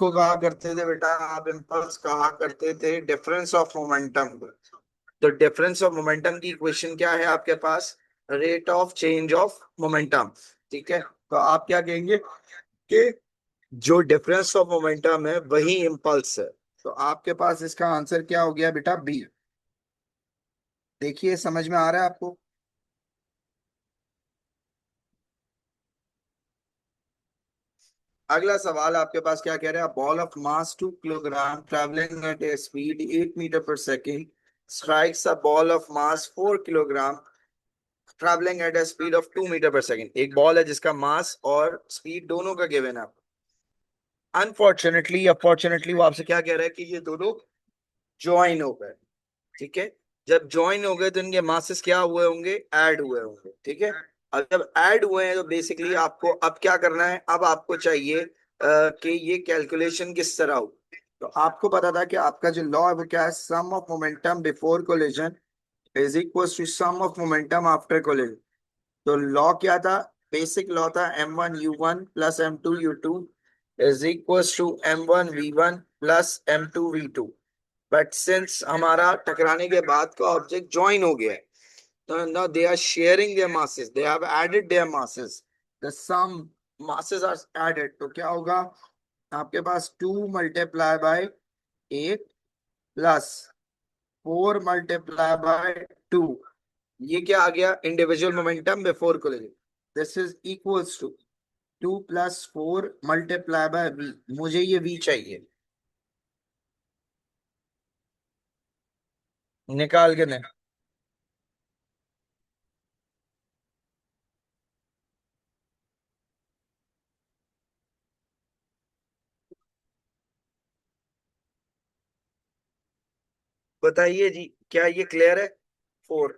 को कहा करते थे बेटा, आप इम्पल्स कहा करते थे डिफरेंस ऑफ मोमेंटम को। तो डिफरेंस ऑफ मोमेंटम की इक्वेशन क्या है आपके पास? Rate of change of momentum. ठीक है, तो आप क्या कहेंगे कि जो डिफरेंस ऑफ मोमेंटम है वही इम्पल्स है। तो आपके पास इसका आंसर क्या हो गया बेटा? बी। देखिए समझ में आ रहा है आपको? अगला सवाल आपके पास क्या कह रहा है? Ball of mass 2 kilogram travelling at a speed 8 metre per second strikes a ball of mass 4 kilogram travelling at a speed of 2 metre per second. एक बॉल है जिसका मास और स्पीड दोनों का गिवन है। अनफॉर्चुनेटली अपॉर्चुनेटली वो आपसे क्या कह रहा है कि ये दोनों ज्वाइन हो गए। ठीक है, जब ज्वाइन हो गए तो इनके मासेस क्या हुए होंगे? ऐड हुए होंगे। ठीक है, अब जब ऐड हुए हैं तो बेसिकली आपको अब क्या करना है? अब आपको चाहिए कि ये कैलकुलेशन किस तरह हो। तो आपको पता था कि आपका जो लॉ है वो क्या है? Sum of momentum before collision is equal to sum of momentum after collision. तो लॉ क्या था? बेसिक लॉ था m1 u1 plus m2 u2 is equal to m1 v1 plus m2 v2। But since हमारा टकराने के बाद का object join हो गया है, तो now they are sharing their masses, they have added their masses, the sum masses are added। तो क्या होगा आपके पास? 2 × 8 प्लस 4 × 2। ये क्या आ गया? Individual momentum before collision. This is equals to 2 + 4 × v। मुझे ये v चाहिए, निकाल के नहीं। बताइए जी, क्या ये क्लियर है? 4।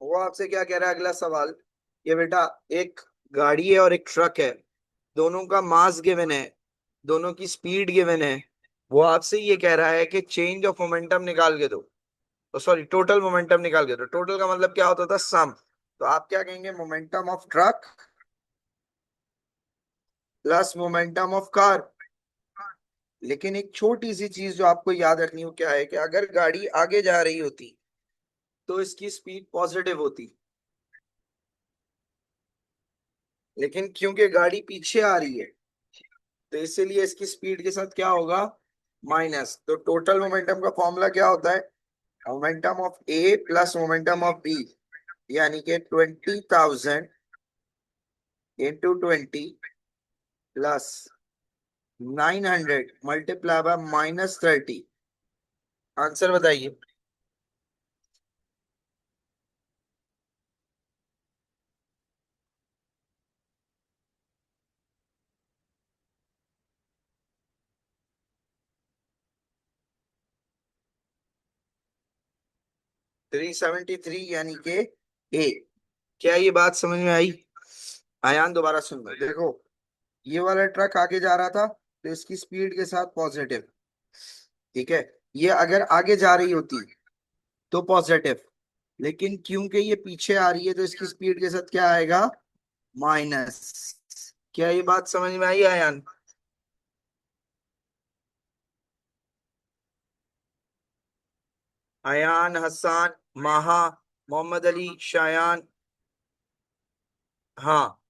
वो आपसे क्या कह रहा है? अगला सवाल ये बेटा, एक गाड़ी है और एक ट्रक है, दोनों का मास गिवन है, दोनों की स्पीड गिवन है। वो आपसे ये कह रहा है कि चेंज ऑफ मोमेंटम निकाल के दो। तो सॉरी, टोटल मोमेंटम निकाल के दो। टोटल का मतलब क्या होता था? सम। तो आप क्या कहेंगे? Momentum of truck plus momentum of car. लेकिन एक छोटी सी चीज जो आपको याद रखनी हो क्या है कि अगर गाड़ी आगे जा रही होती तो इसकी स्पीड पॉजिटिव होती, लेकिन क्योंकि गाड़ी पीछे आ रही है तो इसीलिए इसकी स्पीड के साथ क्या होगा? माइनस। तो टोटल मोमेंटम का फॉर्मूला क्या होता है? Momentum of A plus momentum of B, यानी कि 20,000 into 20 plus 900 multiply by -30। Answer बताइए। 373 यानी कि ए। क्या ये बात समझ में आई? आयान दोबारा सुन लो, देखो। ये वाला ट्रक आगे जा रहा था तो इसकी स्पीड के साथ पॉजिटिव। ठीक है, ये अगर आगे जा रही होती तो पॉजिटिव, लेकिन क्योंकि ये पीछे आ रही है तो इसकी स्पीड के साथ क्या आएगा? माइनस। क्या ये बात समझ में आई आयान? अयान, हसान, माहा, मोहम्मद अली, शायान, हाँ,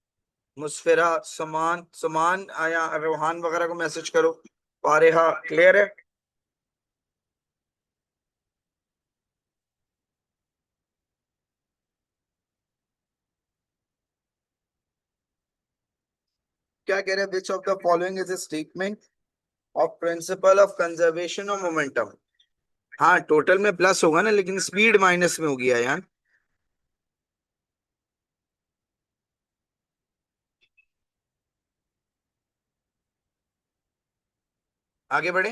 मुस्फिरा, समान समान, आया रोहान वगैरह को मैसेज करो। फारिहा क्लियर है? क्या कह रहे हैं? Which of the following is a statement of principle of conservation of momentum. हाँ, टोटल में प्लस होगा ना, लेकिन स्पीड माइनस में होगी यार। आगे बढ़े।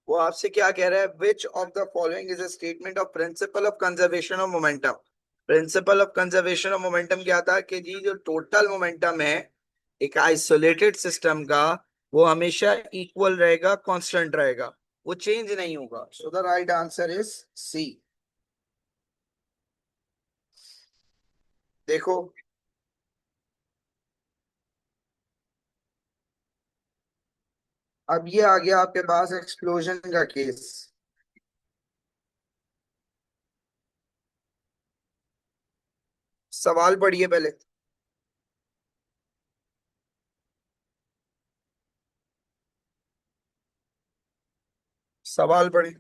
वो आपसे क्या कह रहा है? Which of the following is a statement of principle of conservation of momentum. Principle of conservation of momentum क्या था कि जी जो टोटल मोमेंटम है एक आइसोलेटेड सिस्टम का, वो हमेशा इक्वल रहेगा, कांस्टेंट रहेगा। वो चेंज नहीं होगा। So the right answer is C. देखो, अब ये आ गया आपके पास एक्सप्लोजन का केस। सवाल पढ़िए पहले। सवाल पढ़े।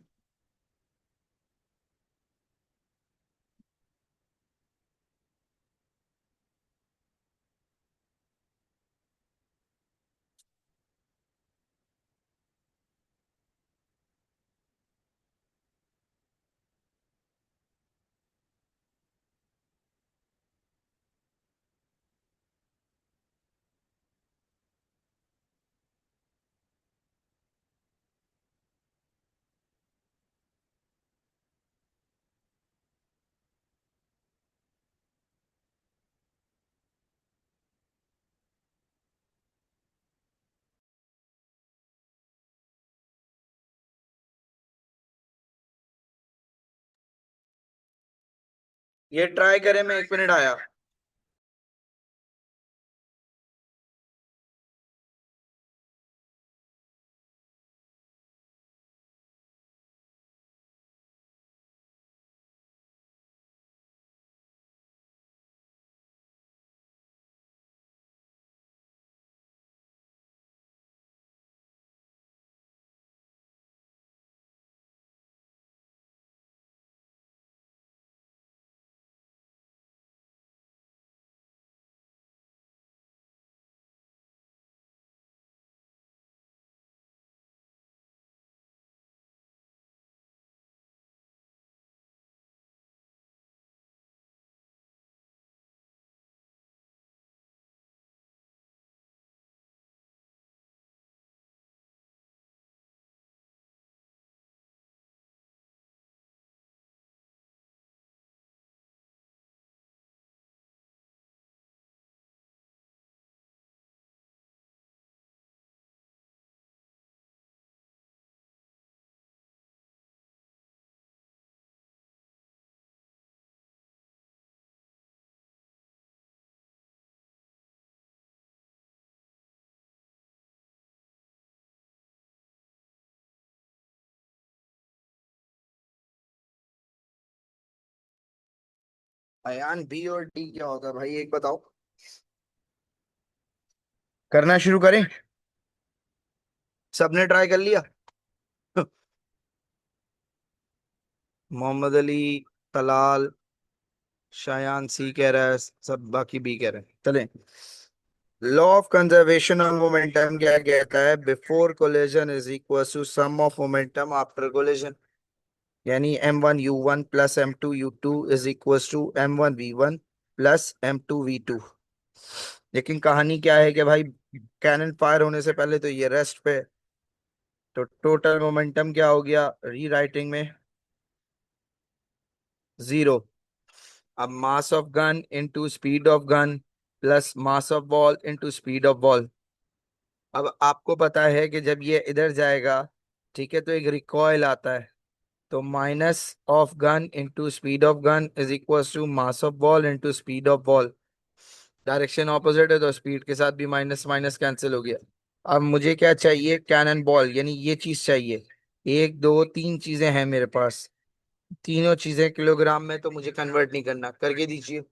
ये ट्राई करें, मैं 1 मिनट आया। अयान, बी और डी क्या होता है भाई, एक बताओ। करना शुरू करें? सबने ट्राई कर लिया? मोहम्मद अली, तलाल, शायान सी कह रहा है, सब बाकी बी कह रहे हैं। चलें। Law of conservation of momentum क्या कहता है? Before collision is equal to sum of momentum after collision. यानी m1 u1 plus m2 u2 is equal to m1 v1 plus m2 v2। लेकिन कहानी क्या है कि भाई, कैनन फायर होने से पहले तो ये रेस्ट पे। तो टोटल मोमेंटम क्या हो गया रीराइटिंग में? जीरो। अब mass of gun into speed of gun plus mass of ball into speed of ball. अब आपको पता है कि जब ये इधर जाएगा, ठीक है, तो एक रिकॉयल आता है। तो minus of gun into speed of gun is equal to mass of ball into speed of ball. Direction opposite है तो स्पीड के साथ भी माइनस माइनस कैंसिल हो गया। अब मुझे क्या चाहिए? कैनन बॉल, यानी ये चीज चाहिए। एक दो तीन चीजें हैं मेरे पास। तीनों चीजें किलोग्राम में तो मुझे कन्वर्ट नहीं करना, करके दीजिए।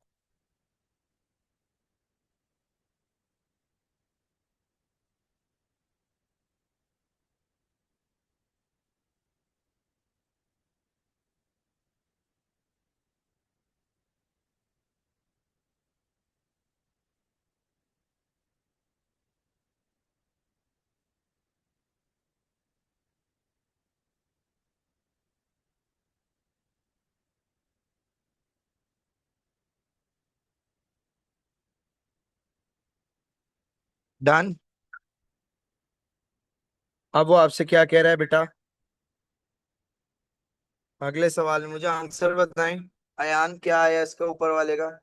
डन। अब वो आपसे क्या कह रहा है बेटा? अगले सवाल में मुझे आंसर बताएं। अयान, क्या आया इसका ऊपर वाले का?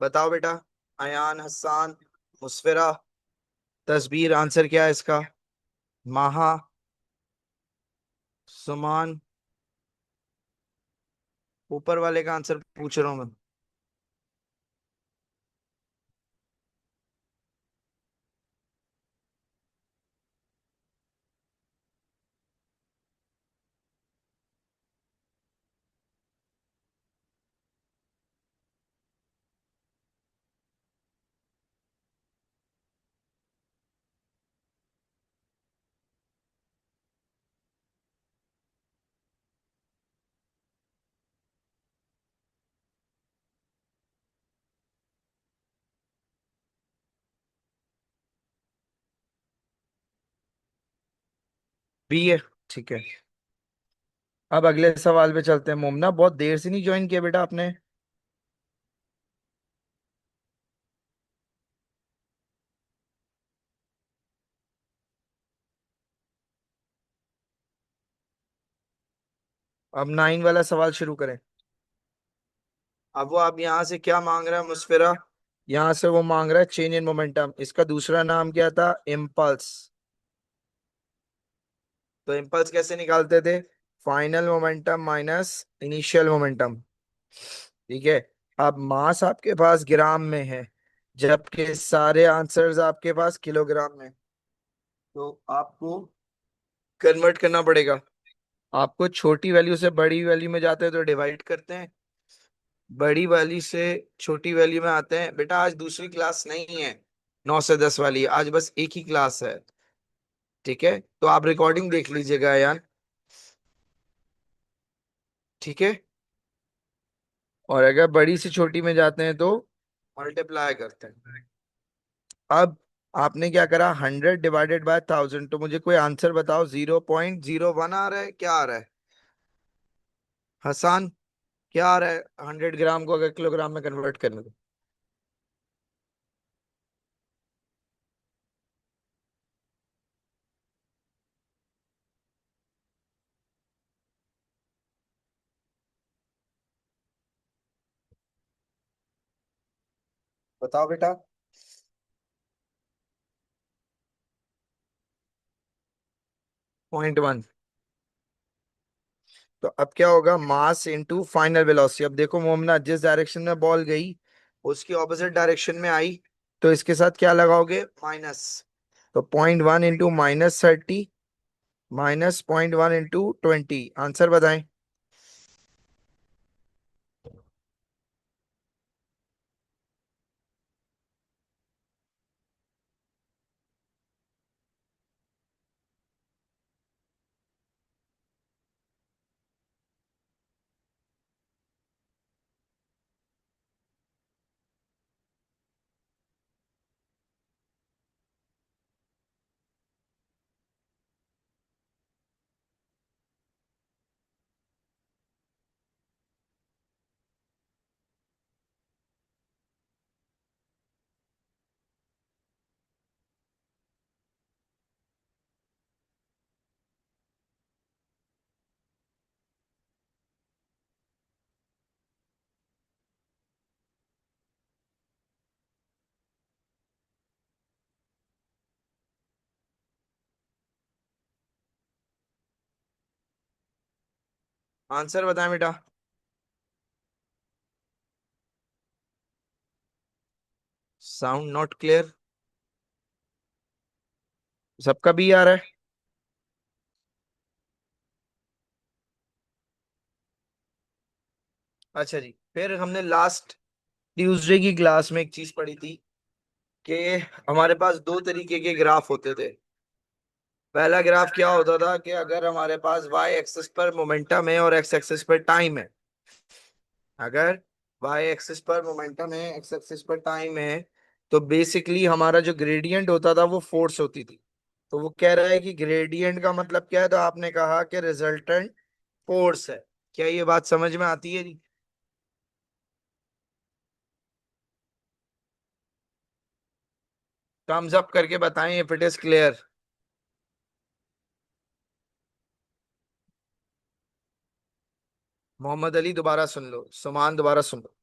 बताओ बेटा। अयान, हसान, मुस्फिरा, तस्बीर। आंसर क्या है इसका? माहा, सुमान। ऊपर वाले का आंसर पूछ रहा हूं मैं। बी है। ठीक है। अब अगले सवाल पे चलते हैं। मोमना, बहुत देर से नहीं ज्वाइन किया बेटा आपने। अब 9 वाला सवाल शुरू करें। अब वो आप यहाँ से क्या मांग रहा है मुस्फिरा? यहाँ से वो मांग रहा है चेंज इन मोमेंटम। इसका दूसरा नाम क्या था? इम्पल्स। तो इम्पल्स कैसे निकालते थे? Final momentum minus initial momentum. ठीक है। अब मास आपके पास ग्राम में है, जबकि सारे आंसर्स आपके पास किलोग्राम में। तो आपको कन्वर्ट करना पड़ेगा। आपको छोटी वैल्यू से बड़ी वैल्यू में जाते हैं तो डिवाइड करते हैं, बड़ी वाली से छोटी वैल्यू में आते हैं। बेटा आज दूसरी क्लास नहीं है 9 से 10 वाली, आज बस एक ही क्लास है। ठीक है, तो आप रिकॉर्डिंग देख लीजिएगा यार। ठीक है। और अगर बड़ी से छोटी में जाते हैं तो मल्टीप्लाई करते हैं। अब आपने क्या करा? 100 डिवाइडेड बाय 1000। तो मुझे कोई आंसर बताओ। 0.01 आ रहा है? क्या आ रहा है हसान? क्या आ रहा है 100 ग्राम को अगर किलोग्राम में कन्वर्ट करने को? बताओ बेटा। 0.1। तो अब क्या होगा? Mass into final velocity. अब देखो मोमना, जिस डायरेक्शन में बॉल गई उसकी ऑपोजिट डायरेक्शन में आई, तो इसके साथ क्या लगाओगे? माइनस। तो 0.1 इंटू -30 माइनस 0.1 इंटू 20। आंसर बताएं। आंसर बताएं बेटा। Sound not clear. सबका भी आ रहा है? अच्छा जी, फिर हमने लास्ट ट्यूसडे की क्लास में एक चीज पढ़ी थी कि हमारे पास दो तरीके के ग्राफ होते थे। पहला ग्राफ क्या होता था कि अगर हमारे पास वाई एक्सिस पर मोमेंटम है और एक्स एक्सिस पर टाइम है। अगर वाई एक्सिस पर मोमेंटम है, एक्स एक्सिस पर टाइम है, तो बेसिकली हमारा जो ग्रेडियंट होता था वो फोर्स होती थी। तो वो कह रहा है कि ग्रेडियंट का मतलब क्या है, तो आपने कहा कि रिजल्टेंट फोर्स है। क्या ये बात समझ में आती है जी? थम्स अप करके बताएं if it is clear. Mohammad Ali दोबारा सुन लो, सुमान दोबारा सुन लो।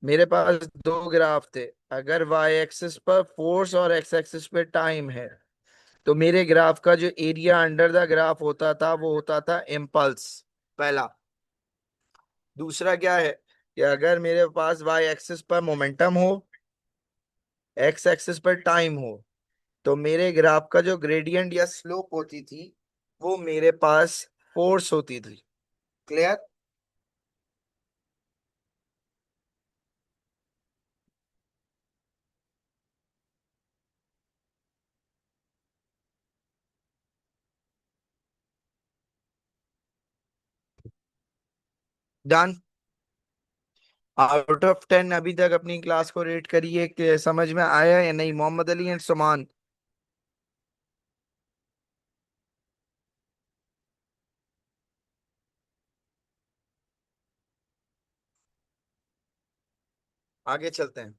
मेरे पास दो ग्राफ थे। अगर वाई एक्सिस पर फोर्स और एक्स एक्सिस पे टाइम है, तो मेरे ग्राफ का जो एरिया अंडर द ग्राफ होता था वो होता था इम्पल्स, पहला। दूसरा क्या है कि अगर मेरे पास वाई एक्सिस पर मोमेंटम हो, एक्स एक्सिस पर टाइम हो, तो मेरे ग्राफ का जो ग्रेडियंट या स्लोप होती थी वो मेरे पास फोर्स होती थी। क्लियर? डन। आउट ऑफ 10 अभी तक अपनी क्लास को रेट करिए कि समझ में आया या नहीं, मोहम्मद अली एंड सुमान। आगे चलते हैं।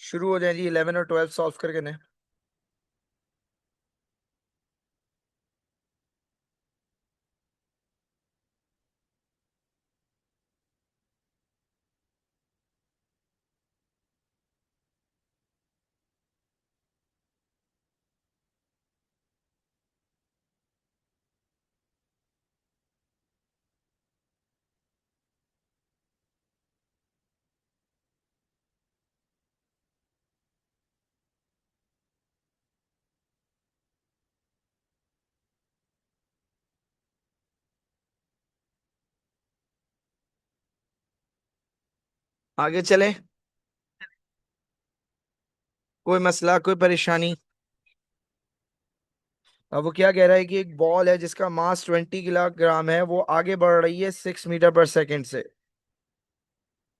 शुरू हो जाए जी, 11 और 12 सॉल्व करके ने। आगे चले। कोई मसला, कोई परेशानी? अब वो क्या कह रहा है कि एक बॉल है जिसका मास 20 किलोग्राम है, वो आगे बढ़ रही है 6 मीटर पर सेकेंड से।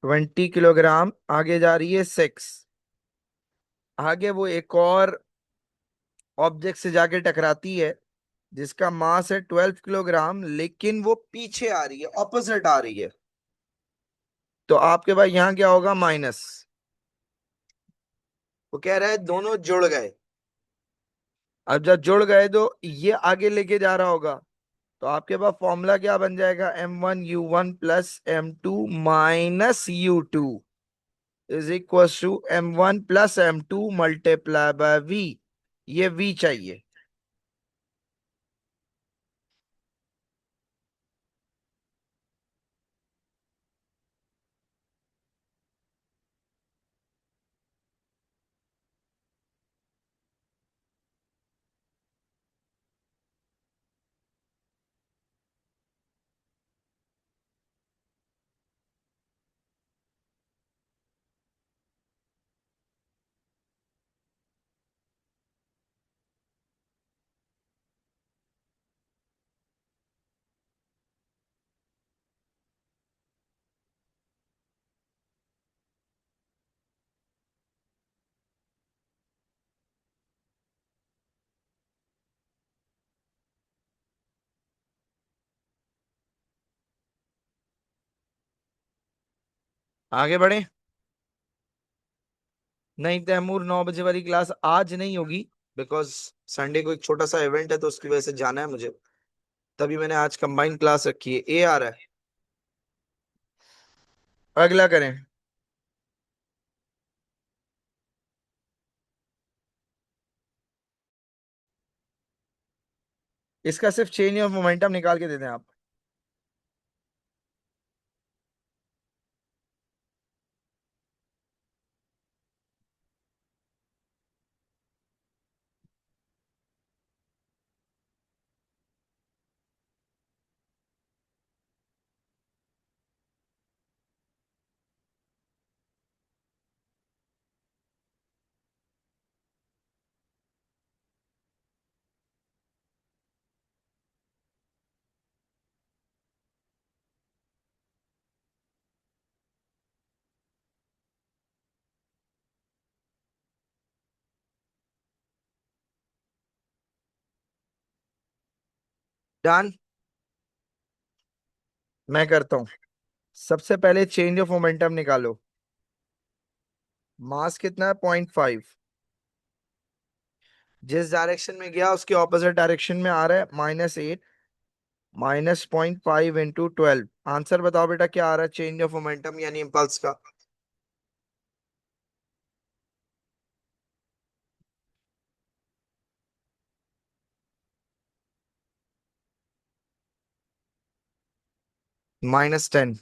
20 किलोग्राम आगे जा रही है 6। आगे वो एक और ऑब्जेक्ट से जाके टकराती है जिसका मास है 12 किलोग्राम, लेकिन वो पीछे आ रही है, ऑपोजिट आ रही है। तो आपके पास यहाँ क्या होगा? माइनस। वो कह रहा है दोनों जुड़ गए। अब जब जुड़ गए तो ये आगे लेके जा रहा होगा, तो आपके पास फॉर्मूला क्या बन जाएगा? M1U1 + M2 - U2 is equal to M1 + M2 multiply by V। ये V चाहिए। आगे बढ़े। नहीं, तैमूर 9 बजे वाली क्लास आज नहीं होगी, बिकॉज संडे को एक छोटा सा इवेंट है तो उसकी वजह से जाना है मुझे। तभी मैंने आज कंबाइंड क्लास रखी है। ए आ रहा है। अगला करें। इसका सिर्फ चेंज ऑफ मोमेंटम निकाल के दे दें आप। डन। मैं करता हूँ। सबसे पहले चेंज ऑफ मोमेंटम निकालो। मास कितना है? 0.5। जिस डायरेक्शन में गया उसके ऑपोजिट डायरेक्शन में आ रहा है -8। -0.5 × 12। आंसर बताओ बेटा क्या आ रहा है चेंज ऑफ मोमेंटम यानी इम्पल्स का? -10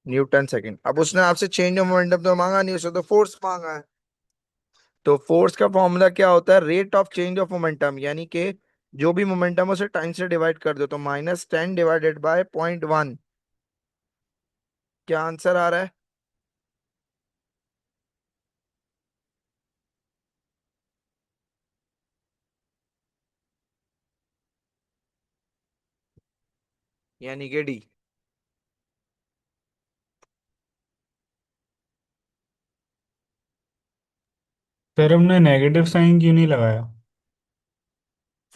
न्यूटन सेकंड। अब उसने आपसे चेंज ऑफ मोमेंटम तो मांगा नहीं, उसने तो फोर्स मांगा है। तो फोर्स का फॉर्मूला क्या होता है? Rate of change of momentum, यानी कि जो भी मोमेंटम है उसे टाइम से डिवाइड कर दो, तो -10 डिवाइडेड बाय 0.1। क्या आंसर आ रहा है? यानी कि डी। फिर हमने नेगेटिव साइन क्यों नहीं लगाया?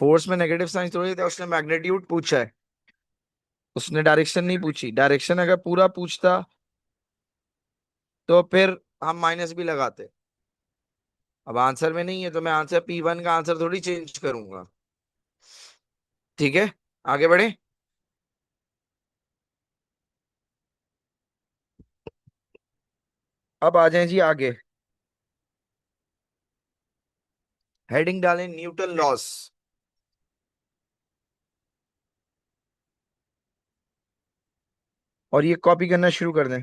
फोर्स में नेगेटिव साइन थोड़ी था, उसने मैग्नीट्यूड पूछा है, उसने डायरेक्शन नहीं पूछी। डायरेक्शन अगर पूरा पूछता तो फिर हम माइनस भी लगाते। अब आंसर में नहीं है तो मैं आंसर P1 का आंसर थोड़ी चेंज करूंगा। ठीक है, आगे बढ़े। अब आ जाएं जी आगे। हेडिंग डालें न्यूटन लॉस। और ये कॉपी करना शुरू कर दें।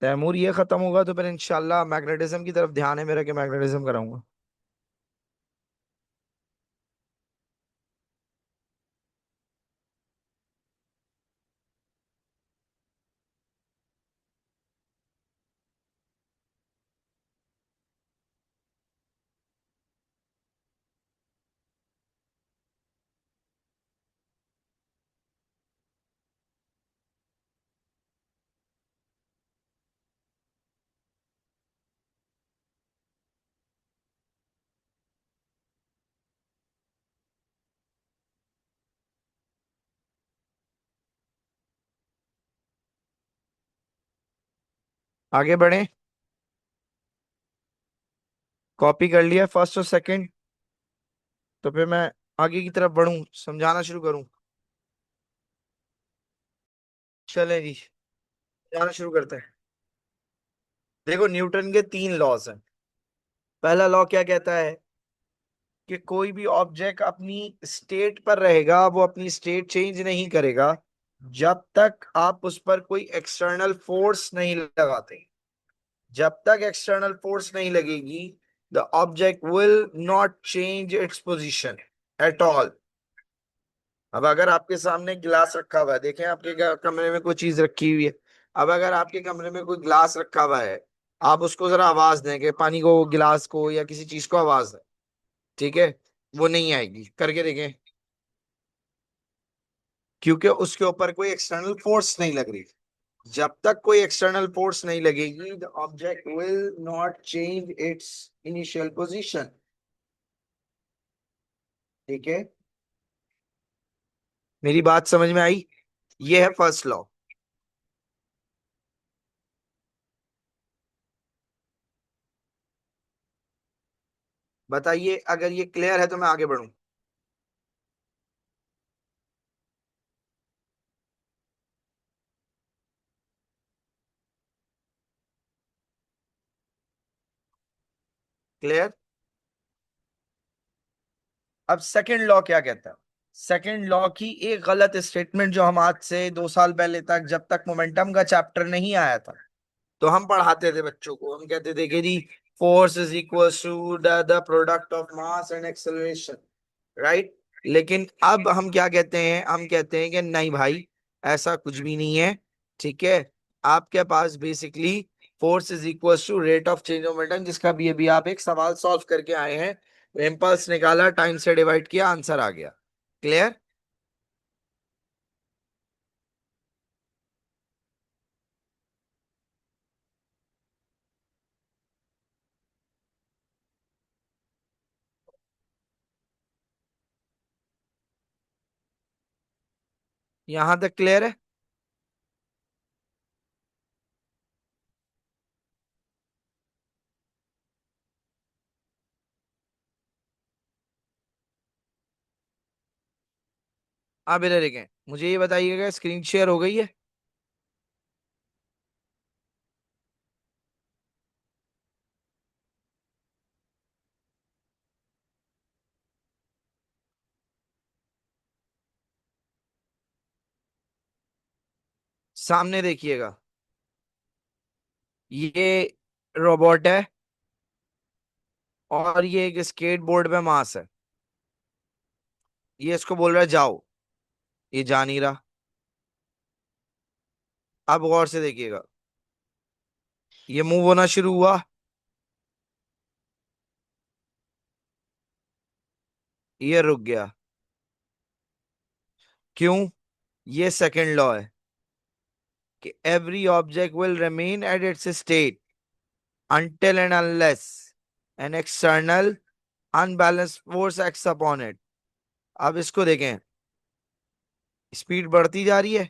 तैमूर ये खत्म होगा तो फिर इंशाल्लाह मैग्नेटिज्म की तरफ ध्यान है मेरा कि मैग्नेटिज्म कराऊंगा। आगे बढ़े। कॉपी कर लिया फर्स्ट और सेकंड, तो फिर मैं आगे की तरफ बढ़ूं, समझाना शुरू करूं। चले जी, समझाना शुरू करते हैं। देखो न्यूटन के 3 लॉज हैं। पहला लॉ क्या कहता है कि कोई भी ऑब्जेक्ट अपनी स्टेट पर रहेगा, वो अपनी स्टेट चेंज नहीं करेगा जब तक आप उस पर कोई एक्सटर्नल फोर्स नहीं लगाते। जब तक एक्सटर्नल फोर्स नहीं लगेगी, the object will not change its position at all. अब अगर आपके सामने गिलास रखा हुआ है, देखें आपके कमरे में कोई चीज रखी हुई है। अब अगर आपके कमरे में कोई गिलास रखा हुआ है, आप उसको जरा आवाज दें कि पानी को, गिलास को या किसी चीज को आवाज दें, ठीक है, वो नहीं आएगी। करके देखें। क्योंकि उसके ऊपर कोई एक्सटर्नल फोर्स नहीं लग रही। जब तक कोई एक्सटर्नल फोर्स नहीं लगेगी, the object will not change it's initial position. ठीक है, मेरी बात समझ में आई? ये है फर्स्ट लॉ। बताइए अगर ये क्लियर है तो मैं आगे बढ़ूं। क्लियर। अब सेकंड लॉ क्या कहता है? सेकंड लॉ की एक गलत स्टेटमेंट जो हम आज से 2 साल पहले तक, जब तक मोमेंटम का चैप्टर नहीं आया था, तो हम पढ़ाते थे बच्चों को। हम कहते थे कि जी force is equal to the product of mass and acceleration, right. लेकिन अब हम क्या कहते हैं, हम कहते हैं कि नहीं भाई, ऐसा कुछ भी नहीं है। ठीक है, आपके पास basically force is equal to rate of change of momentum, जिसका भी अभी आप एक सवाल सॉल्व करके आए हैं। इम्पल्स निकाला, टाइम से डिवाइड किया, आंसर आ गया। क्लियर? यहां तक क्लियर है? आप इधर देखें, मुझे ये बताइएगा, स्क्रीन शेयर हो गई है? सामने देखिएगा, ये रोबोट है और ये एक स्केट बोर्ड पे मास है। ये इसको बोल रहा है जाओ, ये जा नहीं रहा। अब गौर से देखिएगा, ये मूव होना शुरू हुआ, ये रुक गया। क्यों? ये सेकंड लॉ है कि every object will remain at its state until and unless an external unbalanced force acts upon it। अब इसको देखें, स्पीड बढ़ती जा रही है।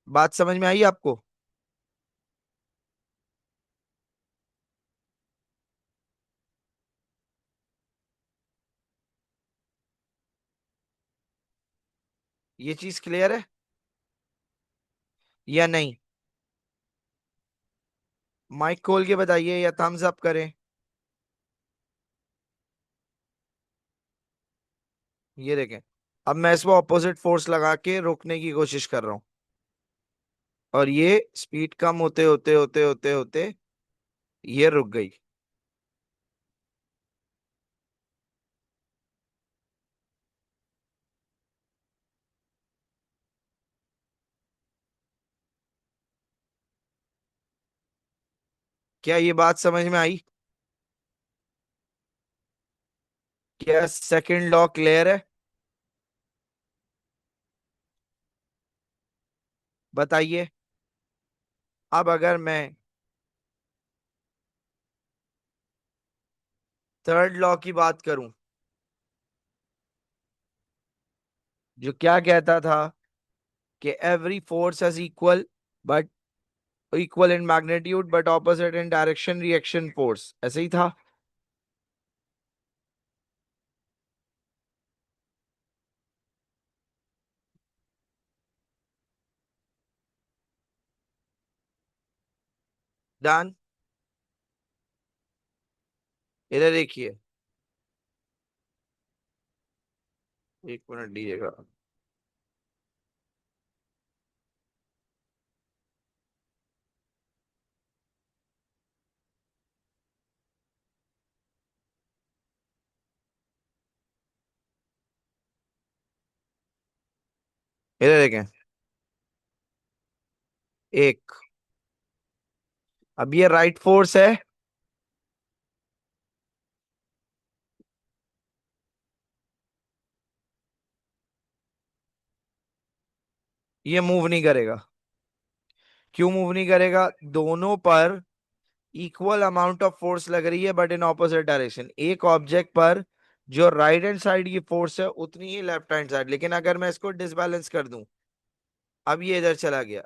बात समझ में आई आपको? ये चीज क्लियर है या नहीं? माइक खोल के बताइए या थम्स अप करें। ये देखें, अब मैं इसको ऑपोजिट फोर्स लगा के रोकने की कोशिश कर रहा हूं, और ये स्पीड कम होते होते होते होते होते ये रुक गई। क्या ये बात समझ में आई? क्या सेकंड लॉ क्लियर है? बताइए। अब अगर मैं थर्ड लॉ की बात करूं, जो क्या कहता था कि every force is equal, but equal in magnitude but opposite in direction, reaction force, ऐसे ही था। डन। इधर देखिए, एक मिनट दीजिएगा। इधर देखें, एक, अब ये राइट फोर्स है, ये मूव नहीं करेगा। क्यों मूव नहीं करेगा? दोनों पर इक्वल अमाउंट ऑफ फोर्स लग रही है बट इन ऑपोजिट डायरेक्शन। एक ऑब्जेक्ट पर जो राइट हैंड साइड की फोर्स है उतनी ही लेफ्ट हैंड साइड, लेकिन अगर मैं इसको डिसबैलेंस कर दूं, अब ये इधर चला गया,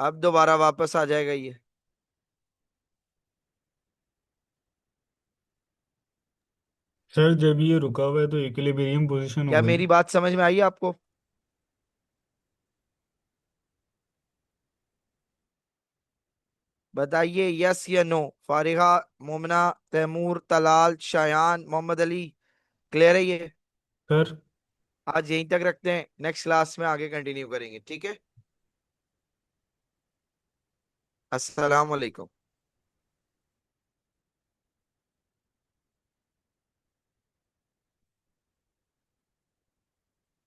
अब दोबारा वापस आ जाएगा ये। सर जब ये रुका हुआ है तो इक्विलिब्रियम पोजीशन क्या होगा मेरी ना। बात समझ में आई आपको? बताइए यस या नो। फारिहा, मोमना, तैमूर, तलाल, शायान, मोहम्मद अली, क्लियर है ये? सर आज यहीं तक रखते हैं, नेक्स्ट क्लास में आगे कंटिन्यू करेंगे, ठीक है? अस्सलाम वालेकुम।